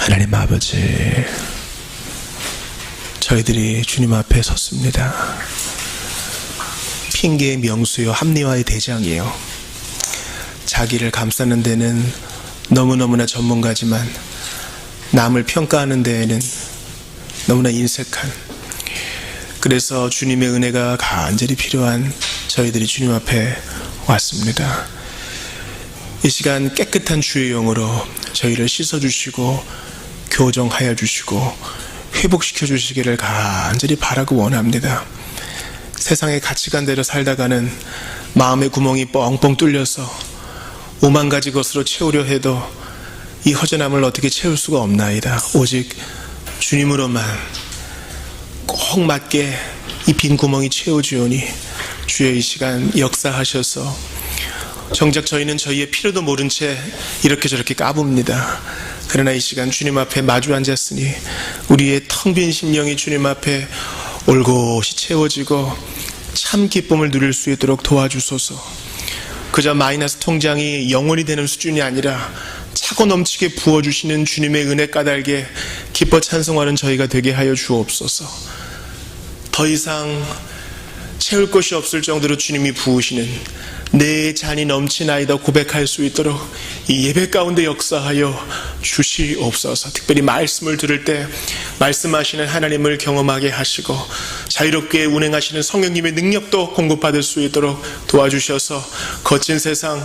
하나님 아버지, 저희들이 주님 앞에 섰습니다. 핑계의 명수요, 합리화의 대장이에요. 자기를 감싸는 데는 너무너무나 전문가지만 남을 평가하는 데에는 너무나 인색한, 그래서 주님의 은혜가 간절히 필요한 저희들이 주님 앞에 왔습니다. 이 시간 깨끗한 주의 영으로 저희를 씻어주시고 교정하여 주시고 회복시켜 주시기를 간절히 바라고 원합니다. 세상의 가치관대로 살다가는 마음의 구멍이 뻥뻥 뚫려서 오만 가지 것으로 채우려 해도 이 허전함을 어떻게 채울 수가 없나이다. 오직 주님으로만 꼭 맞게 이 빈 구멍이 채워지오니 주여 이 시간 역사하셔서, 정작 저희는 저희의 필요도 모른 채 이렇게 저렇게 까붑니다. 그러나 이 시간 주님 앞에 마주 앉았으니 우리의 텅 빈 심령이 주님 앞에 올곧이 채워지고 참 기쁨을 누릴 수 있도록 도와주소서. 그저 마이너스 통장이 영원히 되는 수준이 아니라 차고 넘치게 부어주시는 주님의 은혜 까닭에 기뻐 찬송하는 저희가 되게 하여 주옵소서. 더 이상 채울 것이 없을 정도로 주님이 부으시는 내 잔이 넘치나이다 고백할 수 있도록 이 예배 가운데 역사하여 주시옵소서. 특별히 말씀을 들을 때 말씀하시는 하나님을 경험하게 하시고 자유롭게 운행하시는 성령님의 능력도 공급받을 수 있도록 도와주셔서 거친 세상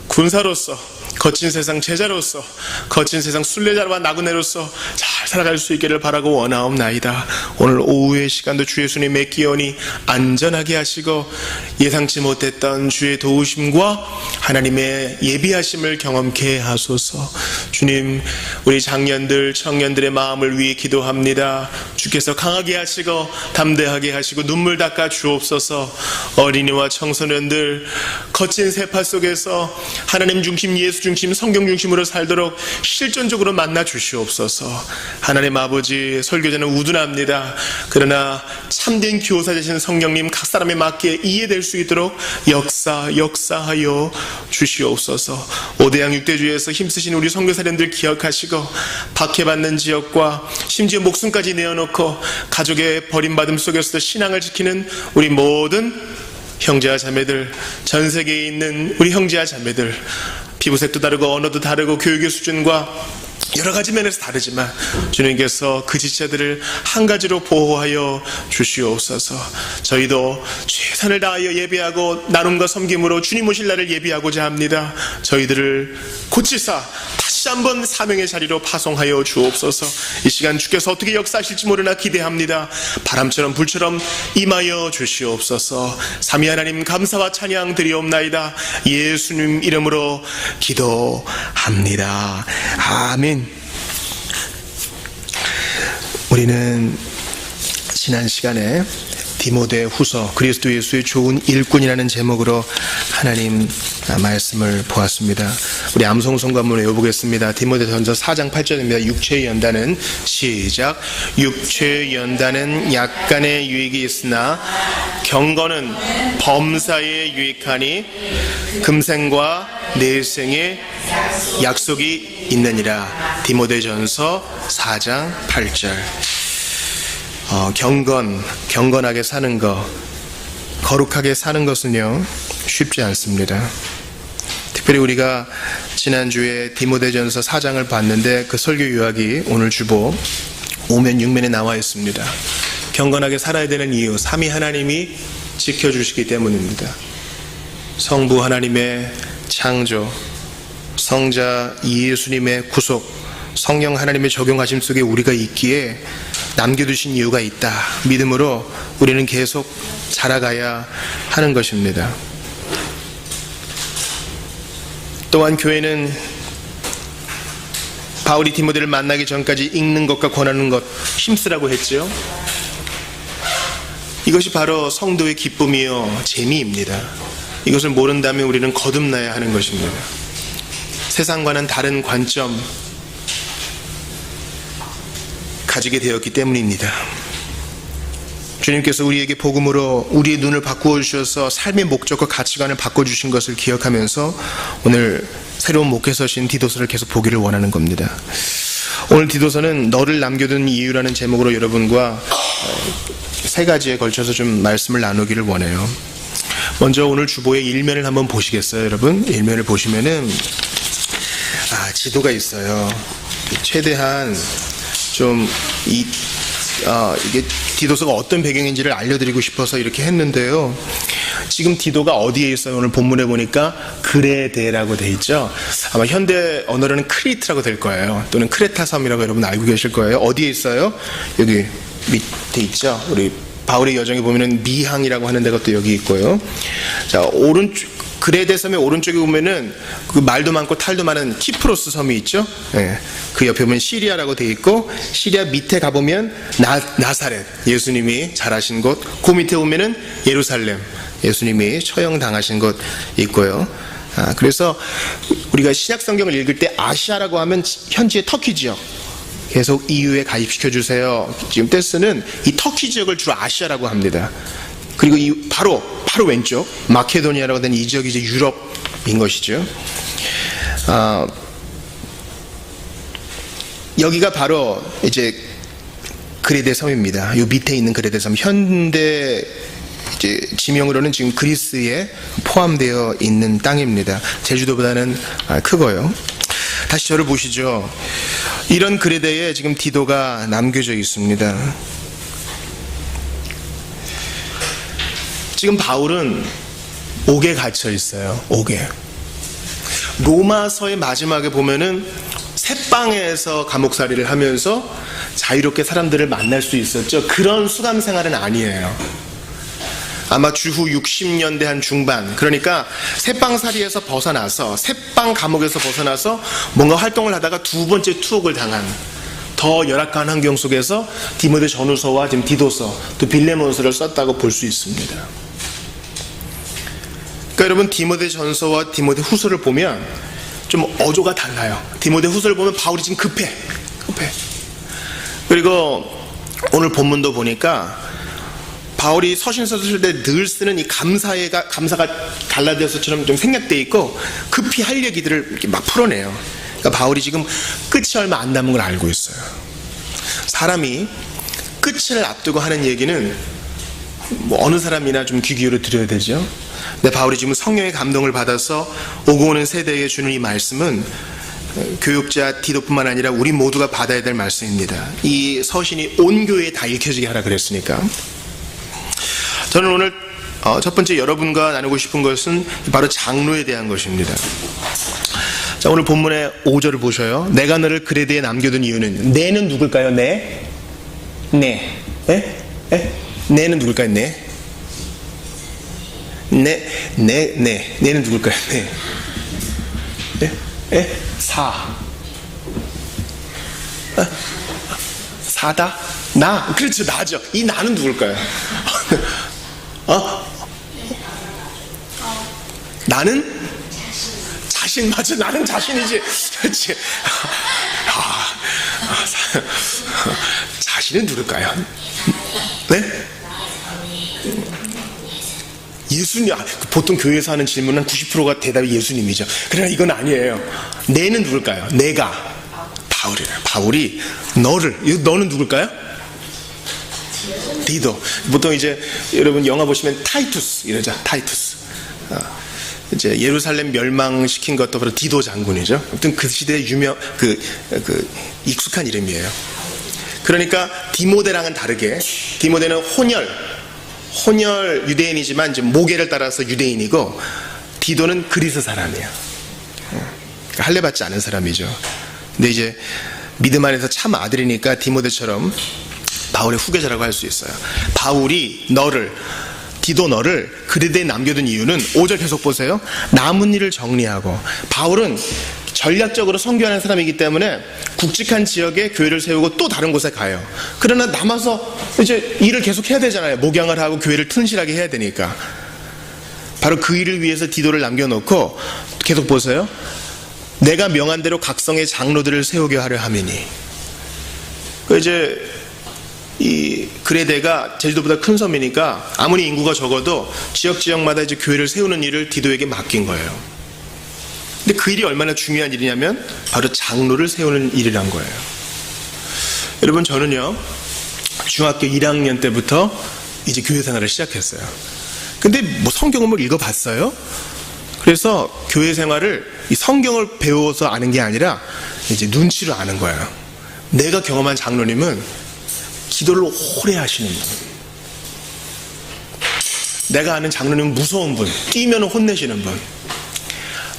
군사로서, 거친 세상 제자로서, 거친 세상 순례자와 나그네로서 잘 살아갈 수 있기를 바라고 원하옵나이다. 오늘 오후의 시간도 주 예수님 맺기오니 안전하게 하시고 예상치 못했던 주의 도우심과 하나님의 예비하심을 경험케 하소서. 주님, 우리 장년들, 청년들의 마음을 위해 기도합니다. 주께서 강하게 하시고 담대하게 하시고 눈물 닦아 주옵소서. 어린이와 청소년들 거친 세파 속에서 하나님 중심, 예수 중심, 성경 중심으로 살도록 실존적으로 만나 주시옵소서. 하나님 아버지, 설교자는 우둔합니다. 그러나 참된 교사 되신 성령님 각 사람에 맞게 이해될 수 있도록 역사하여 주시옵소서. 5대양 6대주에서 힘쓰신 우리 선교사님들 기억하시고 박해받는 지역과 심지어 목숨까지 내어놓고 가족의 버림받음 속에서도 신앙을 지키는 우리 모든 형제와 자매들, 전 세계에 있는 우리 형제와 자매들, 피부색도 다르고 언어도 다르고 교육의 수준과 여러 가지 면에서 다르지만 주님께서 그 지체들을 한 가지로 보호하여 주시옵소서. 저희도 최선을 다하여 예배하고 나눔과 섬김으로 주님 오실 날을 예비하고자 합니다. 저희들을 고치사 다시 한번 사명의 자리로 파송하여 주옵소서. 이 시간 주께서 어떻게 역사하실지 모르나 기대합니다. 바람처럼 불처럼 임하여 주시옵소서. 삼위 하나님 감사와 찬양 드리옵나이다. 예수님 이름으로 기도합니다. 아멘. 우리는 지난 시간에 디모데 후서 그리스도 예수의 좋은 일꾼이라는 제목으로 하나님 말씀을 보았습니다. 우리 암송송가 한번 외워보겠습니다. 디모데전서 4장 8절입니다. 육체의 연단은 시작. 육체의 연단은 약간의 유익이 있으나 경건은 범사에 유익하니 금생과 내생의 약속이 있느니라. 디모데전서 4장 8절. 경건하게 사는 것, 거룩하게 사는 것은요 쉽지 않습니다. 특별히 우리가 지난주에 디모데전서 4장을 봤는데 그 설교 요약이 오늘 주보 5면 6면에 나와 있습니다. 경건하게 살아야 되는 이유, 삼위 하나님이 지켜주시기 때문입니다. 성부 하나님의 창조, 성자 예수님의 구속, 성령 하나님의 적용하심 속에 우리가 있기에 남겨두신 이유가 있다. 믿음으로 우리는 계속 자라가야 하는 것입니다. 또한 교회는 바울이 디모데를 만나기 전까지 읽는 것과 권하는 것 힘쓰라고 했죠. 이것이 바로 성도의 기쁨이요 재미입니다. 이것을 모른다면 우리는 거듭나야 하는 것입니다. 세상과는 다른 관점 가지게 되었기 때문입니다. 주님께서 우리에게 복음으로 우리의 눈을 바꾸어 주셔서 삶의 목적과 가치관을 바꿔주신 것을 기억하면서 오늘 새로운 목회 서신 디도서를 계속 보기를 원하는 겁니다. 오늘 디도서는 너를 남겨둔 이유라는 제목으로 여러분과 세 가지에 걸쳐서 좀 말씀을 나누기를 원해요. 먼저 오늘 주보의 일면을 한번 보시겠어요, 여러분? 일면을 보시면은 지도가 있어요. 최대한 좀 이게 디도서가 어떤 배경인지를 알려드리고 싶어서 이렇게 했는데요. 지금 디도가 어디에 있어요? 오늘 본문에 보니까 그레데라고 돼 있죠. 아마 현대 언어로는 크리트라고 될 거예요. 또는 크레타 섬이라고 여러분 알고 계실 거예요. 어디에 있어요? 여기 밑에 있죠. 우리 바울의 여정에 보면은 미항이라고 하는 데가 또 여기 있고요. 자, 그레데 섬의 오른쪽에 보면은 그 말도 많고 탈도 많은 키프로스 섬이 있죠. 네. 그 옆에 보면 시리아라고 돼 있고, 시리아 밑에 가보면 나사렛, 예수님이 자라신 곳. 그 밑에 보면은 예루살렘, 예수님이 처형당하신 곳 있고요. 그래서 우리가 신약 성경을 읽을 때 아시아라고 하면 현지의 터키 지역, 계속 EU에 가입시켜 주세요. 지금 떼쓰는 이 터키 지역을 주로 아시아라고 합니다. 그리고 이 바로 왼쪽 마케도니아라고 된 이 지역이 이제 유럽인 것이죠. 여기가 바로 이제 그레데 섬입니다. 요 밑에 있는 그레데 섬, 현대 이제 지명으로는 지금 그리스에 포함되어 있는 땅입니다. 제주도보다는 크고요. 다시 저를 보시죠. 이런 그레데에 지금 디도가 남겨져 있습니다. 지금 바울은 옥에 갇혀 있어요. 옥에. 로마서의 마지막에 보면은 새방에서 감옥살이를 하면서 자유롭게 사람들을 만날 수 있었죠. 그런 수감 생활은 아니에요. 아마 주후 60년대 한 중반, 그러니까 새방살이에서 벗어나서, 새방 감옥에서 벗어나서 뭔가 활동을 하다가 두 번째 투옥을 당한 더 열악한 환경 속에서 디모데 전후서와 지금 디도서, 또 빌레몬서를 썼다고 볼 수 있습니다. 그러니까 여러분, 디모데 전서와 디모데 후서를 보면 좀 어조가 달라요. 디모데 후서를 보면 바울이 지금 급해. 그리고 오늘 본문도 보니까 바울이 서신서 쓸 때 늘 쓰는 이 감사가 갈라디아서처럼 좀 생략되어 있고 급히 할 얘기들을 이렇게 막 풀어내요. 그러니까 바울이 지금 끝이 얼마 안 남은 걸 알고 있어요. 사람이 끝을 앞두고 하는 얘기는 뭐 어느 사람이나 좀 귀 기울여 드려야 되죠. 근데 바울이 지금 성령의 감동을 받아서 오고 오는 세대에 주는 이 말씀은 교육자 디도뿐만 아니라 우리 모두가 받아야 될 말씀입니다. 이 서신이 온 교회에 다 읽혀지게 하라 그랬으니까. 저는 오늘 첫 번째 여러분과 나누고 싶은 것은 바로 장로에 대한 것입니다. 자, 오늘 본문의 5절을 보셔요. 내가 너를 그레데에 남겨둔 이유는, 내는 누굴까요? 내? 내는 누굴까요? 내는 누굴까요? 사다? 나? 그렇죠, 나죠. 이 나는 누굴까요? 나는 자신, 맞아. 나는 자신이지. 그렇지. 자신은 누굴까요? 네? 예수님. 보통 교회에서 하는 질문은 90%가 대답이 예수님이죠. 그러나 이건 아니에요. 내는 누굴까요? 내가 바울이래요. 바울이 너는 누굴까요? 디도. 보통 이제 여러분 영화 보시면 타이투스 이러죠. 타이투스. 이제 예루살렘 멸망시킨 것도 바로 디도 장군이죠. 아무튼 그 시대의 익숙한 이름이에요. 그러니까 디모데랑은 다르게, 디모데는 혼혈 유대인이지만 이제 모계를 따라서 유대인이고, 디도는 그리스 사람이에요. 그러니까 할례받지 않은 사람이죠. 근데 이제 믿음 안에서 참 아들이니까 디모데처럼 바울의 후계자라고 할 수 있어요. 바울이 디도 너를 그레데에 남겨둔 이유는 5절 계속 보세요. 남은 일을 정리하고, 바울은 전략적으로 선교하는 사람이기 때문에 굵직한 지역에 교회를 세우고 또 다른 곳에 가요. 그러나 남아서 이제 일을 계속 해야 되잖아요. 목양을 하고 교회를 튼실하게 해야 되니까. 바로 그 일을 위해서 디도를 남겨놓고 계속 보세요. 내가 명한 대로 각성의 장로들을 세우게 하려 함이니. 이제 이 그레데가 제주도보다 큰 섬이니까 아무리 인구가 적어도 지역마다 이제 교회를 세우는 일을 디도에게 맡긴 거예요. 근데 그 일이 얼마나 중요한 일이냐면 바로 장로를 세우는 일이란 거예요. 여러분, 저는요, 중학교 1학년 때부터 이제 교회 생활을 시작했어요. 근데 뭐 성경을 읽어봤어요? 그래서 교회 생활을 이 성경을 배워서 아는 게 아니라 이제 눈치로 아는 거예요. 내가 경험한 장로님은 기도를 오래 하시는 분. 내가 아는 장로님은 무서운 분, 뛰면 혼내시는 분.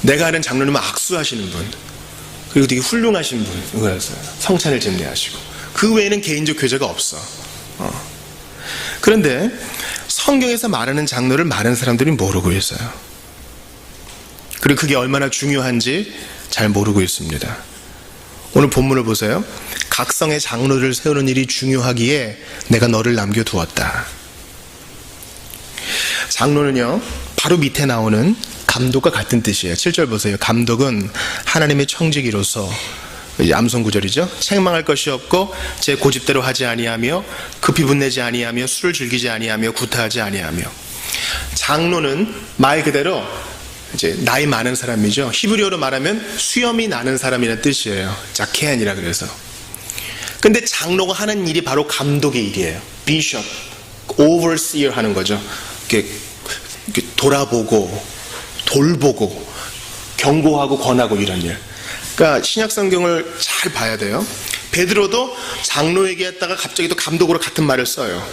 내가 아는 장로님은 악수하시는 분. 그리고 되게 훌륭하신 분이었어요. 성찬을 집례하시고. 그 외에는 개인적 교제가 없어. 그런데 성경에서 말하는 장로를 많은 사람들이 모르고 있어요. 그리고 그게 얼마나 중요한지 잘 모르고 있습니다. 오늘 본문을 보세요. 각성의 장로를 세우는 일이 중요하기에 내가 너를 남겨두었다. 장로는요, 바로 밑에 나오는 감독과 같은 뜻이에요. 7절 보세요. 감독은 하나님의 청지기로서, 암송 구절이죠. 책망할 것이 없고 제 고집대로 하지 아니하며 급히 분내지 아니하며 술을 즐기지 아니하며 구타하지 아니하며. 장로는 말 그대로 이제 나이 많은 사람이죠. 히브리어로 말하면 수염이 나는 사람이라는 뜻이에요. 자케안이라 그래서. 근데 장로가 하는 일이 바로 감독의 일이에요. 비숍, overseer 하는 거죠. 이렇게 돌아보고 돌보고 경고하고 권하고 이런 일. 그러니까 신약 성경을 잘 봐야 돼요. 베드로도 장로에게 했다가 갑자기 또 감독으로 같은 말을 써요.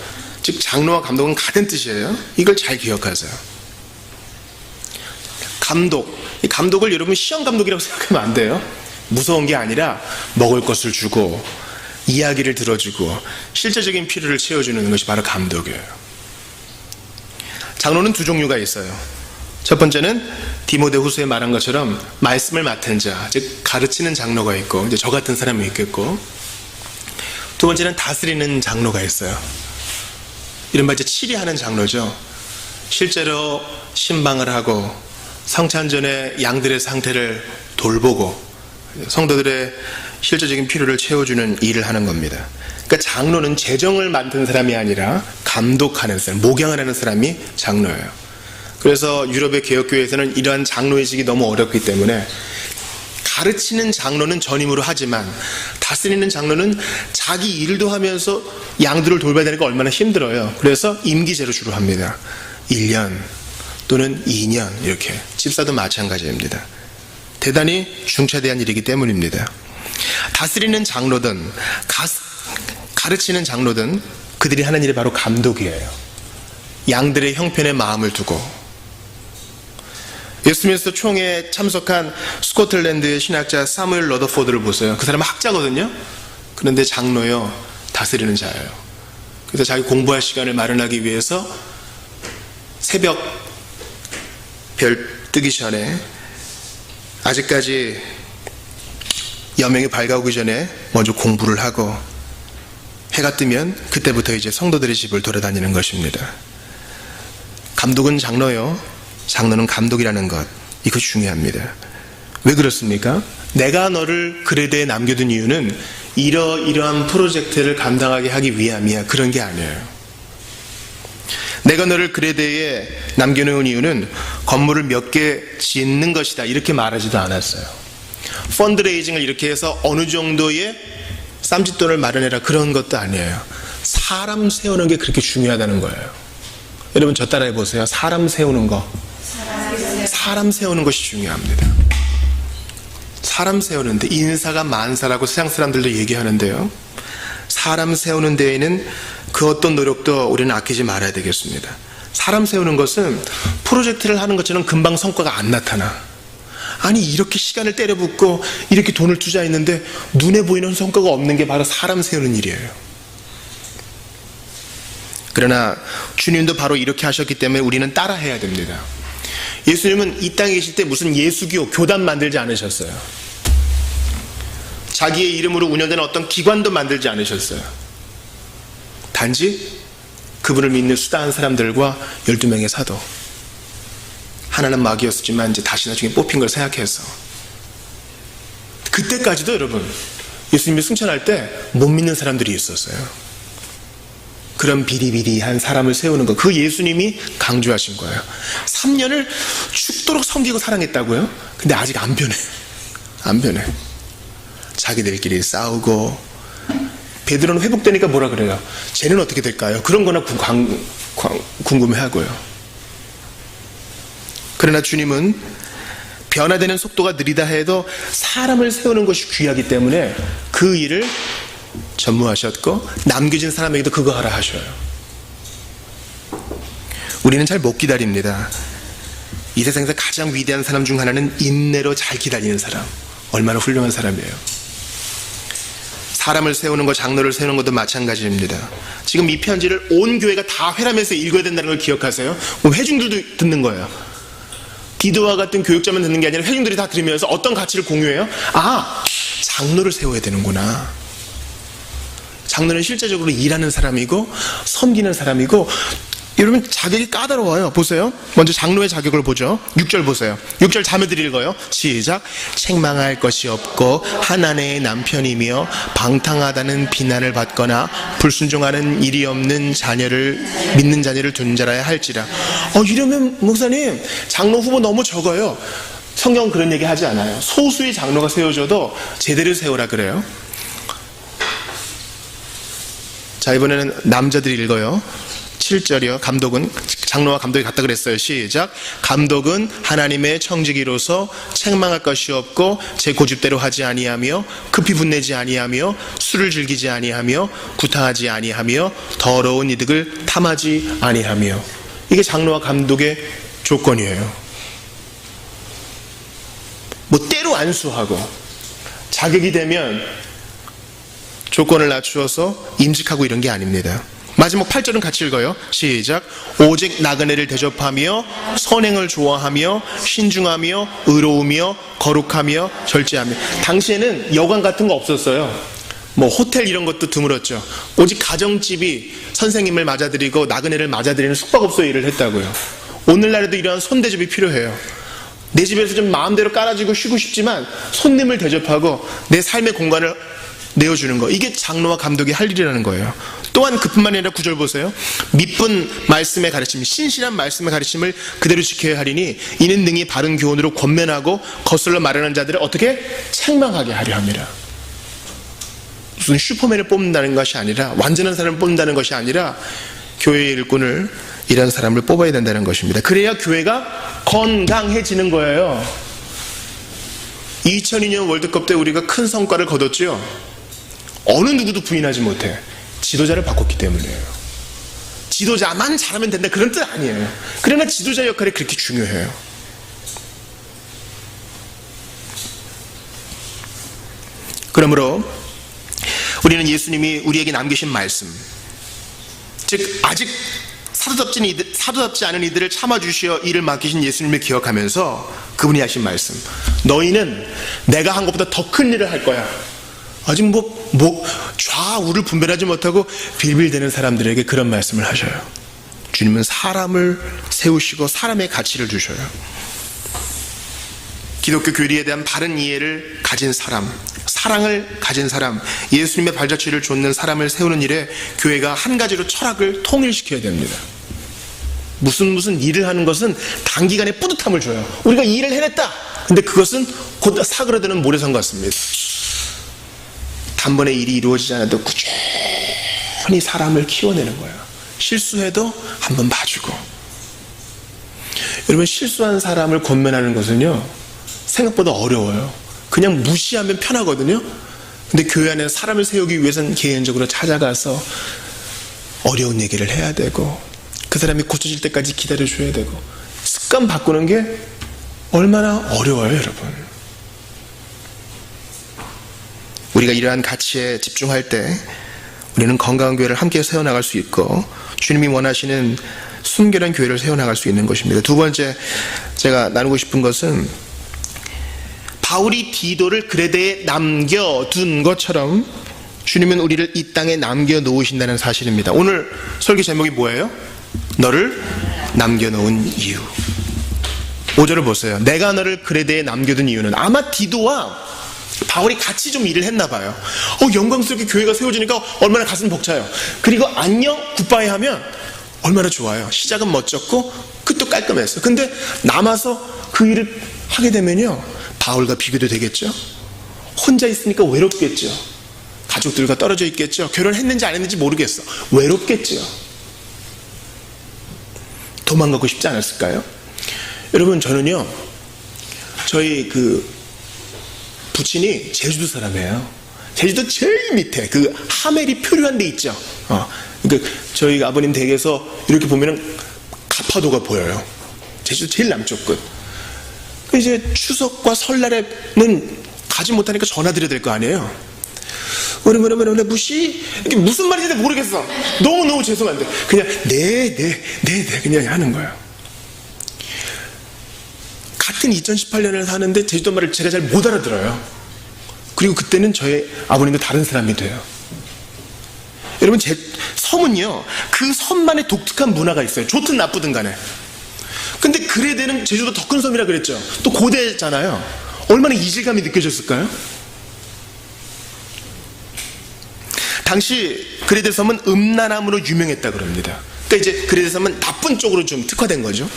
즉 장로와 감독은 같은 뜻이에요. 이걸 잘 기억하세요. 감독, 이 감독을 여러분 시험 감독이라고 생각하면 안 돼요. 무서운 게 아니라 먹을 것을 주고 이야기를 들어주고 실제적인 필요를 채워주는 것이 바로 감독이에요. 장로는 두 종류가 있어요. 첫 번째는 디모데후서에 말한 것처럼 말씀을 맡은 자, 즉 가르치는 장로가 있고, 이제 저 같은 사람이 있겠고, 두 번째는 다스리는 장로가 있어요. 이른바 이제 치리하는 장로죠. 실제로 신방을 하고 성찬 전에 양들의 상태를 돌보고 성도들의 실제적인 필요를 채워주는 일을 하는 겁니다. 그러니까 장로는 재정을 맡은 사람이 아니라 감독하는 사람, 목양을 하는 사람이 장로예요. 그래서 유럽의 개혁교회에서는 이러한 장로의식이 너무 어렵기 때문에 가르치는 장로는 전임으로 하지만 다스리는 장로는 자기 일도 하면서 양들을 돌봐야 되니까 얼마나 힘들어요. 그래서 임기제로 주로 합니다. 1년 또는 2년 이렇게. 집사도 마찬가지입니다. 대단히 중차대한 일이기 때문입니다. 다스리는 장로든 가르치는 장로든 그들이 하는 일이 바로 감독이에요. 양들의 형편에 마음을 두고. 예수민스터 총회에 참석한 스코틀랜드의 신학자 사무엘 러더포드를 보세요. 그 사람은 학자거든요. 그런데 장로요, 다스리는 자예요. 그래서 자기 공부할 시간을 마련하기 위해서 새벽 별 뜨기 전에, 아직까지 여명이 밝아오기 전에 먼저 공부를 하고 해가 뜨면 그때부터 이제 성도들의 집을 돌아다니는 것입니다. 감독은 장로요, 장로는 감독이라는 것, 이거 중요합니다. 왜 그렇습니까? 내가 너를 그레데에 남겨둔 이유는 이러이러한 프로젝트를 감당하게 하기 위함이야. 그런 게 아니에요. 내가 너를 그레데에 남겨놓은 이유는 건물을 몇 개 짓는 것이다, 이렇게 말하지도 않았어요. 펀드레이징을 이렇게 해서 어느 정도의 쌈짓돈을 마련해라, 그런 것도 아니에요. 사람 세우는 게 그렇게 중요하다는 거예요. 여러분 저 따라해 보세요. 사람 세우는 거. 사람 세우는 것이 중요합니다. 사람 세우는데, 인사가 만사라고 세상 사람들도 얘기하는데요, 사람 세우는 데에는 그 어떤 노력도 우리는 아끼지 말아야 되겠습니다. 사람 세우는 것은 프로젝트를 하는 것처럼 금방 성과가 안 나타나. 아니 이렇게 시간을 때려붓고 이렇게 돈을 투자했는데 눈에 보이는 성과가 없는 게 바로 사람 세우는 일이에요. 그러나 주님도 바로 이렇게 하셨기 때문에 우리는 따라해야 됩니다. 예수님은 이 땅에 계실 때 무슨 예수교, 교단 만들지 않으셨어요. 자기의 이름으로 운영되는 어떤 기관도 만들지 않으셨어요. 단지 그분을 믿는 수다한 사람들과 12명의 사도, 하나는 마귀였지만 이제 다시 나중에 뽑힌 걸 생각해서, 그때까지도 여러분 예수님이 승천할 때 못 믿는 사람들이 있었어요. 그런 비리비리한 사람을 세우는 것, 그 예수님이 강조하신 거예요. 3년을 죽도록 섬기고 사랑했다고요? 근데 아직 안 변해. 안 변해. 자기들끼리 싸우고 베드로는 회복되니까 뭐라 그래요? 쟤는 어떻게 될까요? 그런 거나 궁금해하고요. 그러나 주님은 변화되는 속도가 느리다 해도 사람을 세우는 것이 귀하기 때문에 그 일을 전무하셨고 남겨진 사람에게도 그거 하라 하셔요. 우리는 잘 못 기다립니다. 이 세상에서 가장 위대한 사람 중 하나는 인내로 잘 기다리는 사람. 얼마나 훌륭한 사람이에요. 사람을 세우는 것, 장로를 세우는 것도 마찬가지입니다. 지금 이 편지를 온 교회가 다 회람해서 읽어야 된다는 걸 기억하세요? 회중들도 듣는 거예요. 디도와 같은 교육자만 듣는 게 아니라 회중들이 다 들으면서 어떤 가치를 공유해요? 아, 장로를 세워야 되는구나. 장로는 실제적으로 일하는 사람이고 섬기는 사람이고, 여러분 자격이 까다로워요. 보세요. 먼저 장로의 자격을 보죠. 6절 보세요. 6절 자매들이 읽어요. 시작. 책망할 것이 없고 한 아내의 남편이며 방탕하다는 비난을 받거나 불순종하는 일이 없는 자녀를, 믿는 자녀를 둔 자라야 할지라. 이러면 목사님 장로 후보 너무 적어요. 성경은 그런 얘기 하지 않아요. 소수의 장로가 세워져도 제대로 세우라 그래요. 자, 이번에는 남자들이 읽어요. 7절이요. 감독은, 장로와 감독이 같다 그랬어요. 시작. 감독은 하나님의 청지기로서 책망할 것이 없고 제 고집대로 하지 아니하며 급히 분내지 아니하며 술을 즐기지 아니하며 구타하지 아니하며 더러운 이득을 탐하지 아니하며. 이게 장로와 감독의 조건이에요. 뭐 때로 안수하고 자격이 되면 조건을 낮추어서 임직하고 이런 게 아닙니다. 마지막 8절은 같이 읽어요. 시작. 오직 나그네를 대접하며 선행을 좋아하며 신중하며 의로우며 거룩하며 절제하며. 당시에는 여관 같은 거 없었어요. 뭐 호텔 이런 것도 드물었죠. 오직 가정집이 선생님을 맞아들이고 나그네를 맞아들이는 숙박업소에 일을 했다고요. 오늘날에도 이러한 손대접이 필요해요. 내 집에서 좀 마음대로 깔아주고 쉬고 싶지만 손님을 대접하고 내 삶의 공간을 내어주는 거, 이게 장로와 감독이 할 일이라는 거예요. 또한 그뿐만 아니라 9절 보세요. 믿분 말씀의 가르침, 신실한 말씀의 가르침을 그대로 지켜야 하리니 이는 능히 바른 교훈으로 권면하고 거슬러 말하는 자들을 어떻게? 책망하게 하려 합니다. 무슨 슈퍼맨을 뽑는다는 것이 아니라, 완전한 사람을 뽑는다는 것이 아니라 교회의 일꾼을, 이런 사람을 뽑아야 된다는 것입니다. 그래야 교회가 건강해지는 거예요. 2002년 월드컵 때 우리가 큰 성과를 거뒀죠. 어느 누구도 부인하지 못해. 지도자를 바꿨기 때문이에요. 지도자만 잘하면 된다, 그런 뜻 아니에요. 그러나 지도자 역할이 그렇게 중요해요. 그러므로 우리는 예수님이 우리에게 남기신 말씀, 즉 아직 사도답지 않은 이들을 참아주시어 일을 맡기신 예수님을 기억하면서 그분이 하신 말씀, 너희는 내가 한 것보다 더 큰 일을 할 거야. 아직 좌우를 분별하지 못하고 빌빌대는 사람들에게 그런 말씀을 하셔요. 주님은 사람을 세우시고 사람의 가치를 주셔요. 기독교 교리에 대한 바른 이해를 가진 사람, 사랑을 가진 사람, 예수님의 발자취를 좇는 사람을 세우는 일에 교회가 한 가지로 철학을 통일시켜야 됩니다. 무슨 일을 하는 것은 단기간에 뿌듯함을 줘요. 우리가 이 일을 해냈다. 근데 그것은 곧 사그라드는 모래성 같습니다. 단번에 일이 이루어지지 않아도 꾸준히 사람을 키워내는 거예요. 실수해도 한번 봐주고. 여러분, 실수한 사람을 권면하는 것은요, 생각보다 어려워요. 그냥 무시하면 편하거든요. 근데 교회 안에 사람을 세우기 위해서는 개인적으로 찾아가서 어려운 얘기를 해야 되고, 그 사람이 고쳐질 때까지 기다려줘야 되고, 습관 바꾸는 게 얼마나 어려워요, 여러분. 우리가 이러한 가치에 집중할 때 우리는 건강한 교회를 함께 세워나갈 수 있고, 주님이 원하시는 순결한 교회를 세워나갈 수 있는 것입니다. 두 번째 제가 나누고 싶은 것은, 바울이 디도를 그레데에 남겨둔 것처럼 주님은 우리를 이 땅에 남겨놓으신다는 사실입니다. 오늘 설교 제목이 뭐예요? 너를 남겨놓은 이유. 5절을 보세요. 내가 너를 그레데에 남겨둔 이유는, 아마 디도와 바울이 같이 좀 일을 했나 봐요. 영광스럽게 교회가 세워지니까 얼마나 가슴 벅차요. 그리고 안녕 굿바이 하면 얼마나 좋아요. 시작은 멋졌고 끝도 깔끔했어요. 근데 남아서 그 일을 하게 되면요, 바울과 비교도 되겠죠. 혼자 있으니까 외롭겠죠. 가족들과 떨어져 있겠죠. 결혼했는지 안 했는지 모르겠어. 외롭겠죠. 도망가고 싶지 않았을까요? 여러분, 저는요, 저희 부친이 제주도 사람이에요. 제주도 제일 밑에 하멜이 표류한 데 있죠. 그러니까 저희 아버님 댁에서 이렇게 보면은 가파도가 보여요. 제주도 제일 남쪽 끝. 이제 추석과 설날에는 가지 못하니까 전화 드려야 될 거 아니에요. 뭐래 무시? 이게 무슨 말인지 모르겠어. 너무 죄송한데 그냥 네 그냥 하는 거예요. 같은 2018년을 사는데 제주도 말을 제가 잘 못 알아들어요. 그리고 그때는 저희 아버님도 다른 사람이 돼요. 여러분, 제 섬은요, 그 섬만의 독특한 문화가 있어요. 좋든 나쁘든 간에. 근데 그레데는 제주도 더 큰 섬이라 그랬죠. 또 고대잖아요. 얼마나 이질감이 느껴졌을까요? 당시 그레데 섬은 음란함으로 유명했다 그럽니다. 그러니까 이제 그레데 섬은 나쁜 쪽으로 좀 특화된 거죠.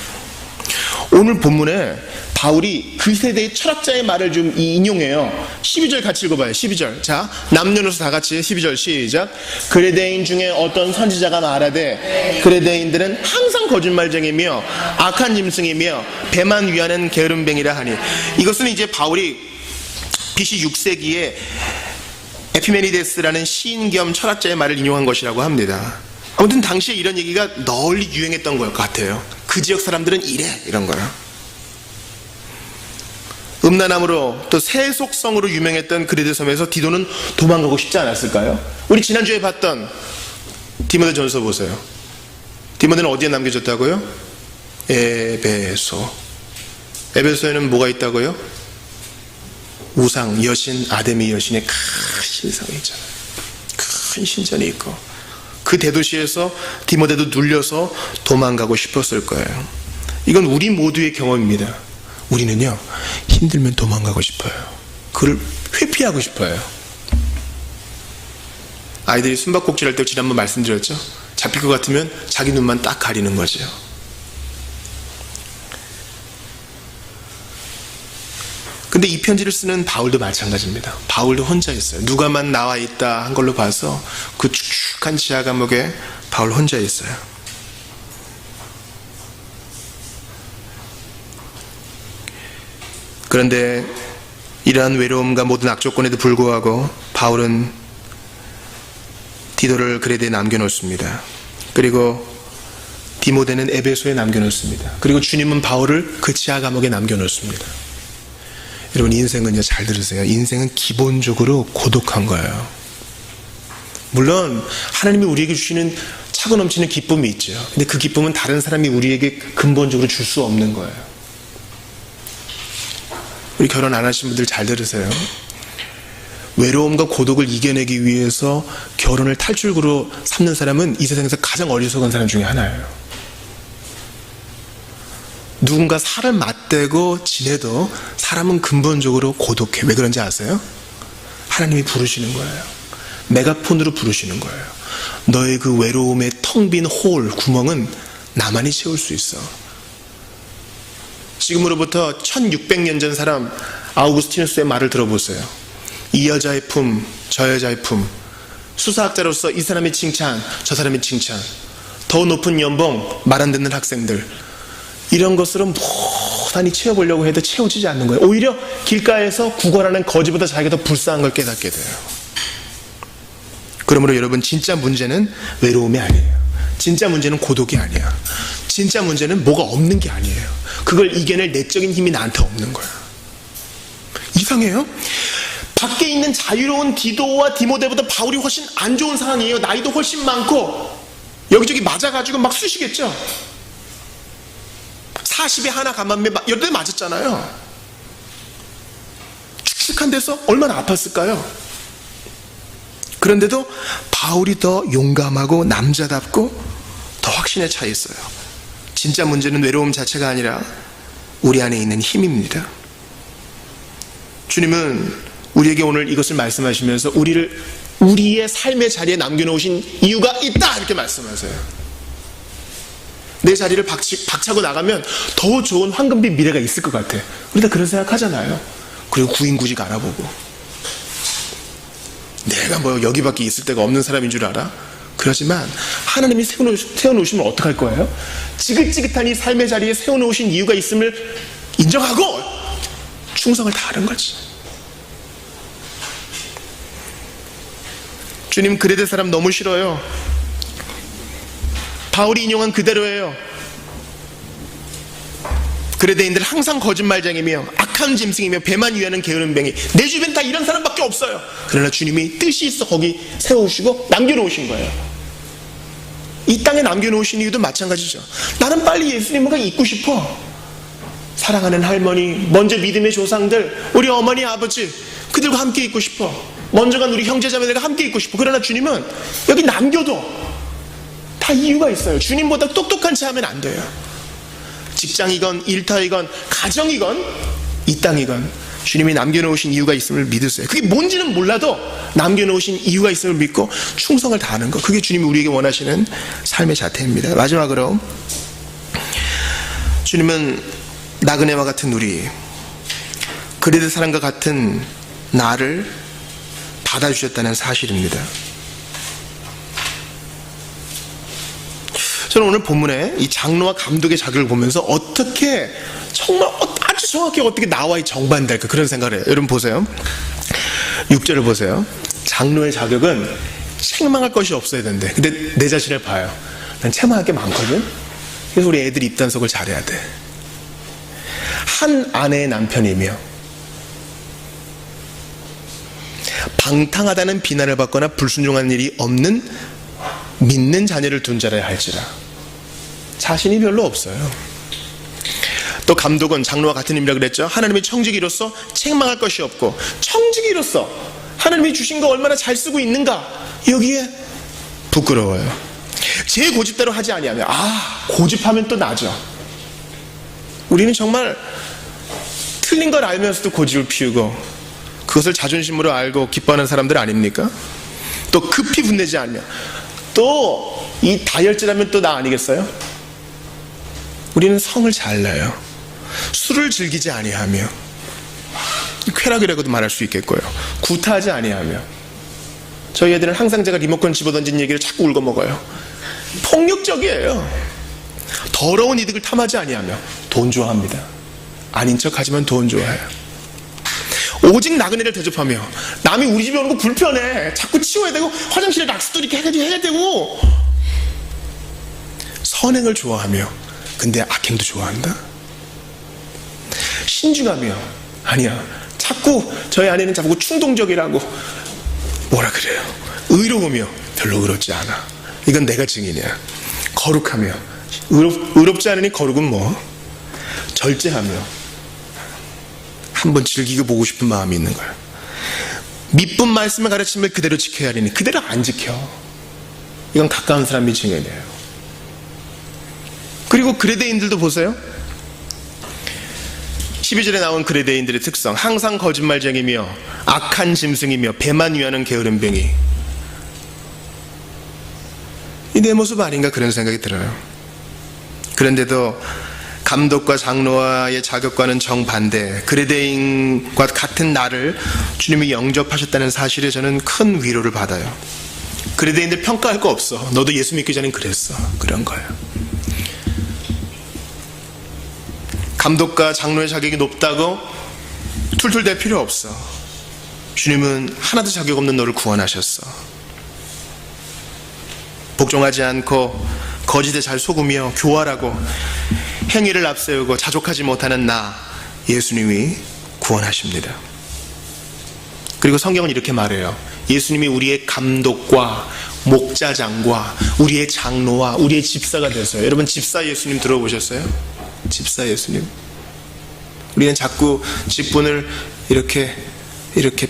오늘 본문에 바울이 그 세대의 철학자의 말을 좀 인용해요. 12절 같이 읽어봐요. 12절. 자, 남녀노소 다 같이 12절 시작. 그레데인 중에 어떤 선지자가 말하되 그레데인들은 항상 거짓말쟁이며 악한 짐승이며 배만 위하는 게으름뱅이라 하니. 이것은 이제 바울이 BC 6세기에 에피메니데스라는 시인 겸 철학자의 말을 인용한 것이라고 합니다. 아무튼 당시에 이런 얘기가 널리 유행했던 것 같아요. 그 지역 사람들은 이래, 이런 거요. 음란함으로 또 세속성으로 유명했던 그레데 섬에서 디도는 도망가고 싶지 않았을까요? 우리 지난주에 봤던 디모데전서 보세요. 디모데는 어디에 남겨졌다고요? 에베소. 에베소에는 뭐가 있다고요? 우상, 여신, 아데미 여신의 큰 신상이 있잖아요. 큰 신전이 있고 그 대도시에서 디모데도 눌려서 도망가고 싶었을 거예요. 이건 우리 모두의 경험입니다. 우리는요, 힘들면 도망가고 싶어요. 그걸 회피하고 싶어요. 아이들이 숨바꼭질 할 때 지난번 말씀드렸죠? 잡힐 것 같으면 자기 눈만 딱 가리는 거죠. 근데 이 편지를 쓰는 바울도 마찬가지입니다. 바울도 혼자 있어요. 누가만 나와 있다 한 걸로 봐서 그 축축한 지하 감옥에 바울 혼자 있어요. 그런데 이러한 외로움과 모든 악조건에도 불구하고 바울은 디도를 그레데에 남겨놓습니다. 그리고 디모데는 에베소에 남겨놓습니다. 그리고 주님은 바울을 그 지하 감옥에 남겨놓습니다. 여러분, 인생은요, 잘 들으세요. 인생은 기본적으로 고독한 거예요. 물론 하나님이 우리에게 주시는 차고 넘치는 기쁨이 있죠. 근데 그 기쁨은 다른 사람이 우리에게 근본적으로 줄 수 없는 거예요. 우리 결혼 안 하신 분들 잘 들으세요. 외로움과 고독을 이겨내기 위해서 결혼을 탈출구로 삼는 사람은 이 세상에서 가장 어리석은 사람 중에 하나예요. 누군가 살을 맞대고 지내도 사람은 근본적으로 고독해. 왜 그런지 아세요? 하나님이 부르시는 거예요. 메가폰으로 부르시는 거예요. 너의 그 외로움의 텅 빈 홀, 구멍은 나만이 채울 수 있어. 지금으로부터 1600년 전 사람 아우구스티누스의 말을 들어보세요. 이 여자의 품, 저 여자의 품. 수사학자로서 이 사람의 칭찬, 저 사람의 칭찬. 더 높은 연봉, 말 안 듣는 학생들. 이런 것으로 무단히 채워보려고 해도 채워지지 않는 거예요. 오히려 길가에서 구걸하는 거지보다 자기가 더 불쌍한 걸 깨닫게 돼요. 그러므로 여러분, 진짜 문제는 외로움이 아니에요. 진짜 문제는 고독이 아니야. 진짜 문제는 뭐가 없는 게 아니에요. 그걸 이겨낼 내적인 힘이 나한테 없는 거야. 이상해요? 밖에 있는 자유로운 디도와 디모데보다 바울이 훨씬 안 좋은 상황이에요. 나이도 훨씬 많고 여기저기 맞아가지고 막 쑤시겠죠. 40에 하나 감한매 여러 대 맞았잖아요. 축축한 데서 얼마나 아팠을까요? 그런데도 바울이 더 용감하고 남자답고 더 확신에 차 있어요. 진짜 문제는 외로움 자체가 아니라 우리 안에 있는 힘입니다. 주님은 우리에게 오늘 이것을 말씀하시면서 우리의 삶의 자리에 남겨놓으신 이유가 있다, 이렇게 말씀하세요. 내 자리를 박차고 나가면 더 좋은 황금빛 미래가 있을 것 같아. 우리 다 그런 생각하잖아요. 그리고 구인구직 알아보고 내가 뭐 여기밖에 있을 데가 없는 사람인 줄 알아? 그러지만 하나님이 세워놓으시면 어떡할 거예요? 지긋지긋한 이 삶의 자리에 세워놓으신 이유가 있음을 인정하고 충성을 다하는 거지. 주님, 그레데 사람 너무 싫어요. 바울이 인용한 그대로예요. 그레데인들 항상 거짓말쟁이며 악한 짐승이며 배만 위하는 게으른 뱅이. 내 주변 다 이런 사람밖에 없어요. 그러나 주님이 뜻이 있어 거기 세워오시고 남겨놓으신 거예요. 이 땅에 남겨놓으신 이유도 마찬가지죠. 나는 빨리 예수님과 있고 싶어. 사랑하는 할머니, 먼저 믿음의 조상들, 우리 어머니 아버지, 그들과 함께 있고 싶어. 먼저 간 우리 형제자매들과 함께 있고 싶어. 그러나 주님은 여기 남겨도 다 이유가 있어요. 주님보다 똑똑한 체 하면 안 돼요. 직장이건 일터이건 가정이건 이 땅이건 주님이 남겨놓으신 이유가 있음을 믿으세요. 그게 뭔지는 몰라도 남겨놓으신 이유가 있음을 믿고 충성을 다하는 것, 그게 주님이 우리에게 원하시는 삶의 자태입니다. 마지막으로 주님은 나그네와 같은 우리, 그레데 사람과 같은 나를 받아주셨다는 사실입니다. 저는 오늘 본문에 이 장로와 감독의 자격을 보면서 어떻게 정말 아주 정확히 어떻게 나와 정반대할까 그런 생각을 해요. 여러분 보세요. 6절을 보세요. 장로의 자격은 책망할 것이 없어야 된대. 근데 내 자신을 봐요. 난 책망할 게 많거든. 그래서 우리 애들이 입단속을 잘해야 돼. 한 아내의 남편이며 방탕하다는 비난을 받거나 불순종한 일이 없는 믿는 자녀를 둔 자라야 할지라. 자신이 별로 없어요. 또 감독은 장로와 같은 의미라 그랬죠. 하나님의 청지기로서 책망할 것이 없고, 청지기로서 하나님이 주신 거 얼마나 잘 쓰고 있는가, 여기에 부끄러워요. 제 고집대로 하지 아니하며, 고집하면 또 나죠. 우리는 정말 틀린 걸 알면서도 고집을 피우고 그것을 자존심으로 알고 기뻐하는 사람들 아닙니까? 또 급히 분내지 않으며, 또 이 다혈질하면 또 나 아니겠어요? 우리는 성을 잘 내요. 술을 즐기지 아니하며, 쾌락이라고도 말할 수 있겠고요. 구타하지 아니하며. 저희 애들은 항상 제가 리모컨 집어던진 얘기를 자꾸 울고 먹어요. 폭력적이에요. 더러운 이득을 탐하지 아니하며 돈 좋아합니다. 아닌 척하지만 돈 좋아해요. 오직 나그네를 대접하며, 남이 우리 집에 오는 거 불편해, 자꾸 치워야 되고 화장실에 락스도 이렇게 해가지고 해야 되고. 선행을 좋아하며, 근데 악행도 좋아한다. 신중하며, 아니야, 자꾸 저희 아내는 자꾸 충동적이라고 뭐라 그래요. 의로우며, 별로 의롭지 않아. 이건 내가 증인이야. 거룩하며, 의롭지 않으니 거룩은 뭐? 절제하며, 한번 즐기고 보고 싶은 마음이 있는 거야. 미쁜 말씀을 가르침을 그대로 지켜야 하니 그대로 안 지켜. 이건 가까운 사람이 증인이에요. 그리고 그레데인들도 보세요. 12절에 나온 그레데인들의 특성, 항상 거짓말쟁이며 악한 짐승이며 배만 위하는 게으른 뱅이. 이 내 모습 아닌가 그런 생각이 들어요. 그런데도 감독과 장로와의 자격과는 정반대, 그레데인과 같은 나를 주님이 영접하셨다는 사실에 저는 큰 위로를 받아요. 그레데인들 평가할 거 없어. 너도 예수 믿기 전엔 그랬어. 그런 거예요. 감독과 장로의 자격이 높다고 툴툴댈 필요 없어. 주님은 하나도 자격 없는 너를 구원하셨어. 복종하지 않고 거짓에 잘 속으며 교활하고 행위를 앞세우고 자족하지 못하는 나, 예수님이 구원하십니다. 그리고 성경은 이렇게 말해요. 예수님이 우리의 감독과 목자장과 우리의 장로와 우리의 집사가 되세요. 여러분, 집사 예수님 들어보셨어요? 집사 예수님. 우리는 자꾸 직분을 이렇게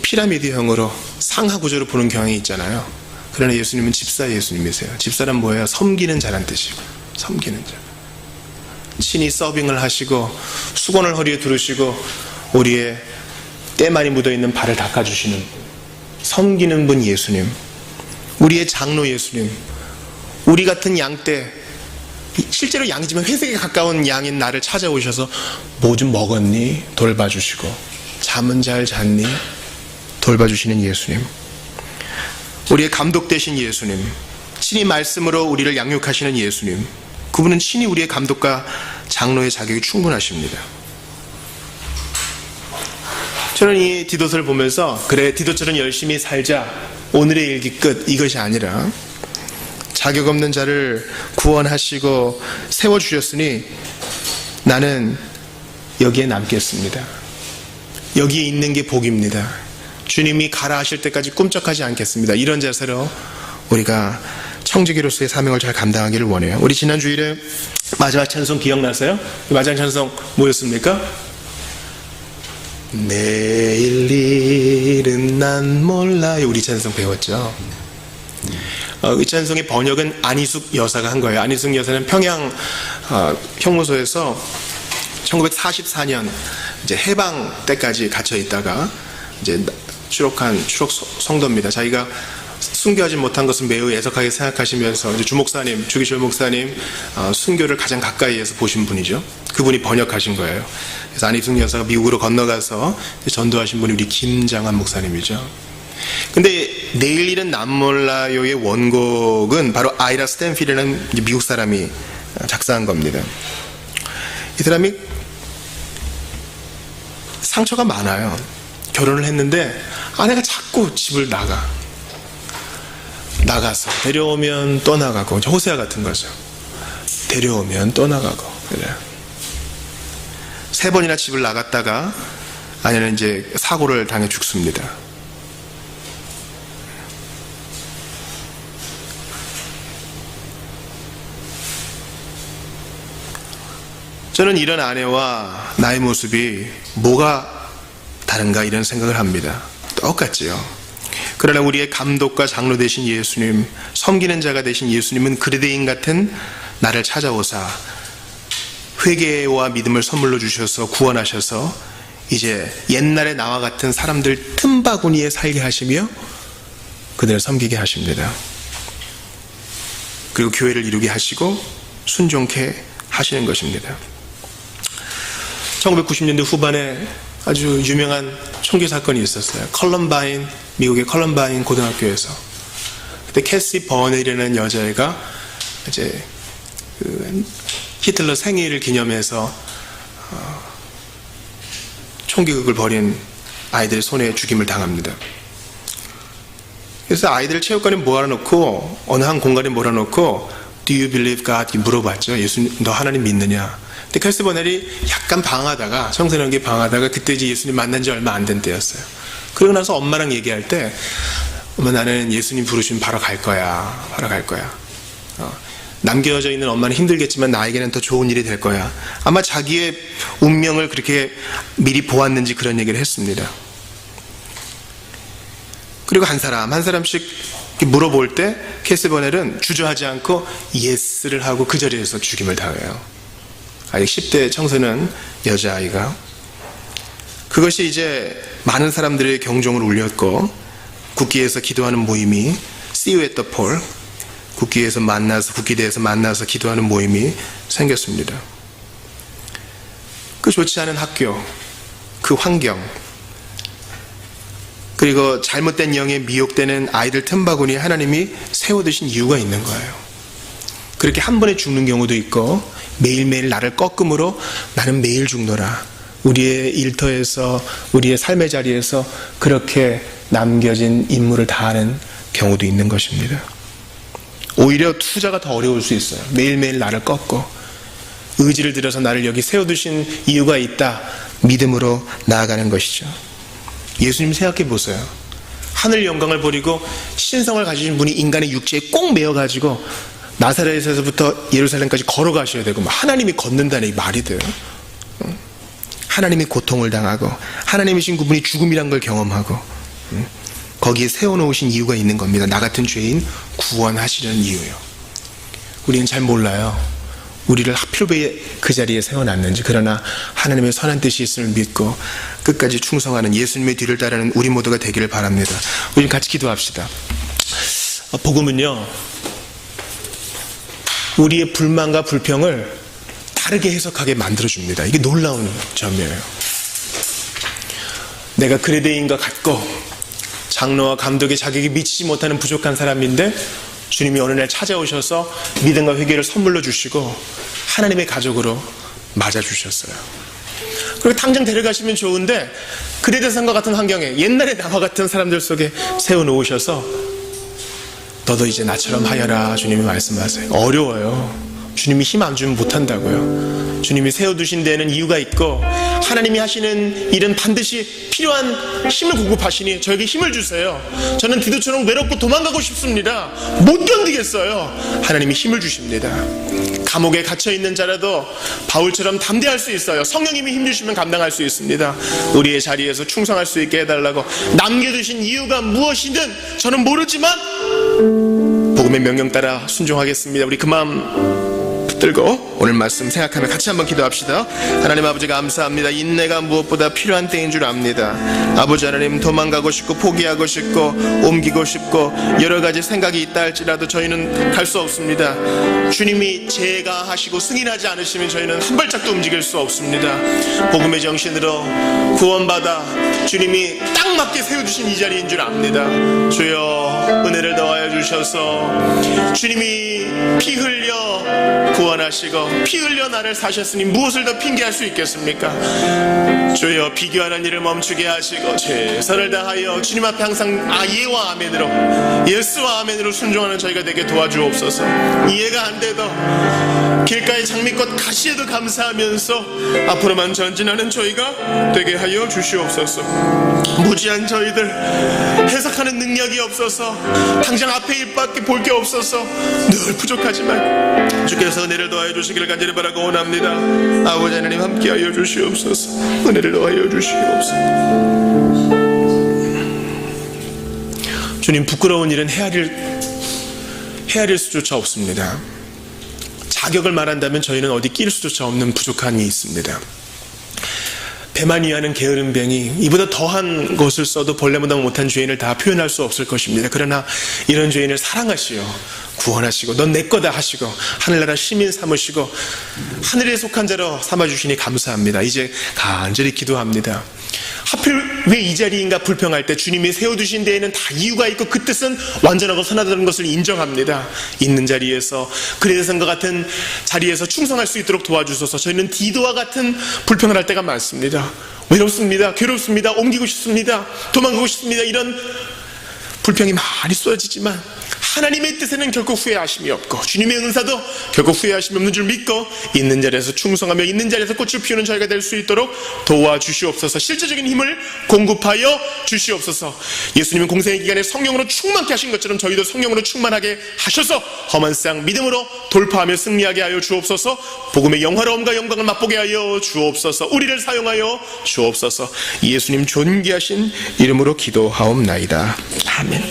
피라미드형으로 상하 구조로 보는 경향이 있잖아요. 그러나 예수님은 집사 예수님이세요. 집사란 뭐예요? 섬기는 자란 뜻이고, 섬기는 자. 친히 서빙을 하시고 수건을 허리에 두르시고 우리의 때 많이 묻어있는 발을 닦아주시는, 섬기는 분 예수님. 우리의 장로 예수님. 우리 같은 양떼, 실제로 양이지만 회색에 가까운 양인 나를 찾아오셔서 뭐 좀 먹었니? 돌봐주시고, 잠은 잘 잤니? 돌봐주시는 예수님. 우리의 감독 되신 예수님, 친히 말씀으로 우리를 양육하시는 예수님, 그분은 친히 우리의 감독과 장로의 자격이 충분하십니다. 저는 이 디도서를 보면서 그래 디도처럼 열심히 살자, 오늘의 일기 끝, 이것이 아니라 자격 없는 자를 구원하시고 세워주셨으니 나는 여기에 남겠습니다. 여기에 있는 게 복입니다. 주님이 가라 하실 때까지 꿈쩍하지 않겠습니다. 이런 자세로 우리가 청지기로서의 사명을 잘 감당하기를 원해요. 우리 지난 주일에 마지막 찬송 기억나세요? 마지막 찬송 뭐였습니까? 내일 일은 난 몰라요. 우리 찬송 배웠죠. 이 찬송의 번역은 안희숙 여사가 한 거예요. 안희숙 여사는 평양 형무소에서 1944년 이제 해방 때까지 갇혀 있다가 이제 추록 성도입니다. 자기가 순교하지 못한 것은 매우 애석하게 생각하시면서 이제 주목사님, 주기철 목사님 순교를 가장 가까이에서 보신 분이죠. 그분이 번역하신 거예요. 그래서 안희숙 여사가 미국으로 건너가서 전도하신 분이 우리 김장한 목사님이죠. 근데 내일 일은 남 몰라요의 원곡은 바로 아이라 스탠필이라는 미국 사람이 작사한 겁니다. 이 사람이 상처가 많아요. 결혼을 했는데 아내가 자꾸 집을 나가서 데려오면 또 나가고, 호세아 같은 거죠. 데려오면 또 나가고 그래요. 3번이나 집을 나갔다가 아내는 이제 사고를 당해 죽습니다. 저는 이런 아내와 나의 모습이 뭐가 다른가 이런 생각을 합니다. 똑같지요. 그러나 우리의 감독과 장로 되신 예수님, 섬기는 자가 되신 예수님은 그리스도인 같은 나를 찾아오사 회개와 믿음을 선물로 주셔서 구원하셔서 이제 옛날에 나와 같은 사람들 틈바구니에 살게 하시며 그들을 섬기게 하십니다. 그리고 교회를 이루게 하시고 순종케 하시는 것입니다. 1990년대 후반에 아주 유명한 총기 사건이 있었어요. 컬럼바인, 미국의 컬럼바인 고등학교에서. 그때 캐시 버넬이라는 여자애가 이제 히틀러 생일을 기념해서 총기극을 벌인 아이들의 손에 죽임을 당합니다. 그래서 아이들을 체육관에 몰아놓고 어느 한 공간에 몰아놓고 Do you believe God? 물어봤죠. 예수님, 너 하나님 믿느냐? 근데 캐시 버넬이 약간 방황하다가, 청소년기에 방황하다가 그때 이제 예수님 만난 지 얼마 안 된 때였어요. 그러고 나서 엄마랑 얘기할 때, 엄마 나는 예수님 부르시면 바로 갈 거야. 바로 갈 거야. 남겨져 있는 엄마는 힘들겠지만 나에게는 더 좋은 일이 될 거야. 아마 자기의 운명을 그렇게 미리 보았는지 그런 얘기를 했습니다. 그리고 한 사람씩 물어볼 때 캐시 버넬은 주저하지 않고 예스를 하고 그 자리에서 죽임을 당해요. 아직 10대 청소년 여자아이가. 그것이 이제 많은 사람들의 경종을 울렸고 국기에서 기도하는 모임이 See you at the pole, 국기대에서 만나서 기도하는 모임이 생겼습니다. 그 좋지 않은 학교, 그 환경, 그리고 잘못된 영에 미혹되는 아이들 틈바구니에 하나님이 세워두신 이유가 있는 거예요. 그렇게 한 번에 죽는 경우도 있고 매일매일 나를 꺾음으로 나는 매일 죽노라. 우리의 일터에서 우리의 삶의 자리에서 그렇게 남겨진 임무를 다하는 경우도 있는 것입니다. 오히려 투자가 더 어려울 수 있어요. 매일매일 나를 꺾고 의지를 들여서 나를 여기 세워두신 이유가 있다. 믿음으로 나아가는 것이죠. 예수님 생각해 보세요. 하늘 영광을 버리고 신성을 가지신 분이 인간의 육체에 꼭 매어가지고 나사렛에서부터 예루살렘까지 걸어가셔야 되고 하나님이 걷는다는 이 말이 돼요. 하나님이 고통을 당하고 하나님이신 그분이 죽음이란 걸 경험하고 거기에 세워놓으신 이유가 있는 겁니다. 나 같은 죄인 구원하시려는 이유예요. 우리는 잘 몰라요. 우리를 하필 왜 그 자리에 세워놨는지. 그러나 하나님의 선한 뜻이 있음을 믿고 끝까지 충성하는 예수님의 뒤를 따르는 우리 모두가 되기를 바랍니다. 우리 같이 기도합시다. 복음은요, 우리의 불만과 불평을 다르게 해석하게 만들어줍니다. 이게 놀라운 점이에요. 내가 그레데인과 같고 장로와 감독의 자격이 미치지 못하는 부족한 사람인데 주님이 어느 날 찾아오셔서 믿음과 회개를 선물로 주시고 하나님의 가족으로 맞아주셨어요. 그리고 당장 데려가시면 좋은데 그레데산과 같은 환경에 옛날에 나와 같은 사람들 속에 세워놓으셔서 너도 이제 나처럼 하여라 주님이 말씀하세요. 어려워요. 주님이 힘 안 주면 못한다고요. 주님이 세워두신 데에는 이유가 있고 하나님이 하시는 일은 반드시 필요한 힘을 공급하시니 저에게 힘을 주세요. 저는 디도처럼 외롭고 도망가고 싶습니다. 못 견디겠어요. 하나님이 힘을 주십니다. 감옥에 갇혀있는 자라도 바울처럼 담대할 수 있어요. 성령님이 힘주시면 감당할 수 있습니다. 우리의 자리에서 충성할 수 있게 해달라고 남겨두신 이유가 무엇이든 저는 모르지만 복음의 명령 따라 순종하겠습니다. 우리 그 마음 붙들고 오늘 말씀 생각하며 같이 한번 기도합시다. 하나님 아버지 감사합니다. 인내가 무엇보다 필요한 때인 줄 압니다. 아버지 하나님, 도망가고 싶고 포기하고 싶고 옮기고 싶고 여러 가지 생각이 있다 할지라도 저희는 갈 수 없습니다. 주님이 제가하시고 승인하지 않으시면 저희는 한 발짝도 움직일 수 없습니다. 복음의 정신으로 구원받아 주님이 딱 맞게 세워주신 이 자리인 줄 압니다. 주여 은혜를 더하여 주셔서 주님이 피 흘려 구원하시고 피 흘려 나를 사셨으니 무엇을 더 핑계할 수 있겠습니까? 주여 비교하는 일을 멈추게 하시고 최선을 다하여 주님 앞에 항상 예와 아멘으로 예스와 아멘으로 순종하는 저희가 되게 도와주옵소서. 이해가 안 돼도 길가의 장미꽃 가시에도 감사하면서 앞으로만 전진하는 저희가 되게 하여 주시옵소서. 무지한 저희들 해석하는 능력이 없어서 당장 앞에 일밖에 볼 게 없어서 늘 부족하지만 주께서 은혜를 더하여 주시기를 간절히 바라고 원합니다. 아버지 하나님 함께하여 주시옵소서. 은혜를 더하여 주시옵소서. 주님, 부끄러운 일은 헤아릴 수조차 없습니다. 자격을 말한다면 저희는 어디 끼일 수조차 없는 부족함이 있습니다. 배만 위하는 게으른 병이 이보다 더한 것을 써도 벌레보다 못한 죄인을 다 표현할 수 없을 것입니다. 그러나 이런 죄인을 사랑하시어 구원하시고 넌 내 거다 하시고 하늘나라 시민 삼으시고 하늘에 속한 자로 삼아주시니 감사합니다. 이제 간절히 기도합니다. 하필 왜 이 자리인가 불평할 때 주님이 세워두신 데에는 다 이유가 있고 그 뜻은 완전하고 선하다는 것을 인정합니다. 있는 자리에서 그레데산과 같은 자리에서 충성할 수 있도록 도와주소서. 저희는 디도와 같은 불평을 할 때가 많습니다. 외롭습니다. 괴롭습니다. 옮기고 싶습니다. 도망가고 싶습니다. 이런 불평이 많이 쏟아지지만 하나님의 뜻에는 결코 후회하심이 없고 주님의 은사도 결코 후회하심이 없는 줄 믿고 있는 자리에서 충성하며 있는 자리에서 꽃을 피우는 저희가 될 수 있도록 도와주시옵소서. 실제적인 힘을 공급하여 주시옵소서. 예수님은 공생의 기간에 성령으로 충만케 하신 것처럼 저희도 성령으로 충만하게 하셔서 험한 세상 믿음으로 돌파하며 승리하게 하여 주옵소서. 복음의 영화로움과 영광을 맛보게 하여 주옵소서. 우리를 사용하여 주옵소서. 예수님 존귀하신 이름으로 기도하옵나이다. 아멘.